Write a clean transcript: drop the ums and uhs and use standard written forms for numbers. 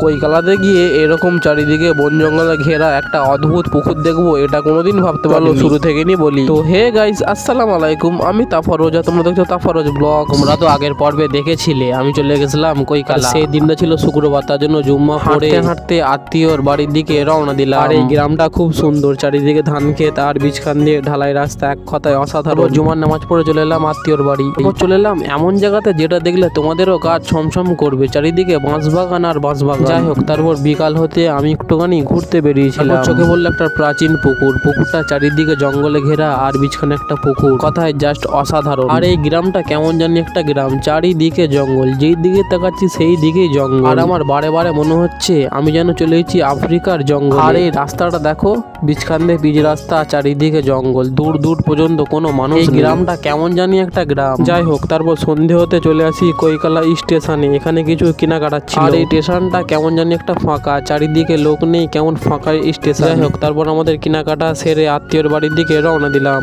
কৈকালাতে গিয়ে এরকম চারিদিকে বন জঙ্গলে ঘেরা একটা অদ্ভুত পুকুর দেখবো, এটা কোনোদিন ভাবতে পারলো শুরু থেকে নি বলি। তো হে গাইস, আসসালামু আলাইকুম, আমি তাফারোজা, তোমরা দেখছো তাফারোজ ব্লগ। তোমরা তো আগের পর্বে দেখেছিলে আমি চলে গেছিলাম কৈকালা। সেই দিনটা ছিল শুক্রবার, তার জন্য জুম্মা পড়ে হাঁটতে আত্মীয়র বাড়ির দিকে রওনা দিলাম। আর এই গ্রামটা খুব সুন্দর, চারিদিকে ধান ক্ষেত আর বীজখান দিয়ে ঢালাই রাস্তা, এক কথায় অসাধারণ। জুমার নামাজ পড়ে চলে এলাম আত্মীয়র বাড়ি। চলে এলাম এমন জায়গাতে যেটা দেখলে তোমাদেরও গা ছমছম করবে, চারিদিকে বাঁশবাগান আর বাঁশবাগান। যাই হোক, তারপর বিকাল হতে আমি একটুখানি ঘুরতে বেরিয়েছিলাম। চোখে বললো একটা প্রাচীন পুকুর, পুকুরটা চারিদিকে জঙ্গলে ঘেরা আর বিছখানে একটা পুকুর, কথায় জাস্ট অসাধারণ। আর এই গ্রামটা কেমন জানি একটা গ্রাম, চারিদিকে জঙ্গল, যেই দিকে তাকাচ্ছি সেই দিকেই জঙ্গল। আর আমার বারে বারে মনে হচ্ছে আমি যেন চলে এসেছি আফ্রিকার জঙ্গল। আর এই রাস্তাটা দেখো, বিছখান দিয়ে পিচ রাস্তা, চারিদিকে জঙ্গল, দূর দূর পর্যন্ত কোনো মানুষ। এই গ্রামটা কেমন জানি একটা গ্রাম। যাই হোক, তারপর সন্ধে হতে চলে আসি কৈকালা স্টেশনে। এখানে কিছু কেনাকাটা ছিল। আর এই স্টেশনটা কেমন জানি একটা ফাঁকা, চারিদিকে লোক নেই, কেমন ফাঁকা স্টেশন। যাই হোক, তারপর আমাদের কেনাকাটা সেরে আত্মীয়র বাড়ির দিকে রওনা দিলাম।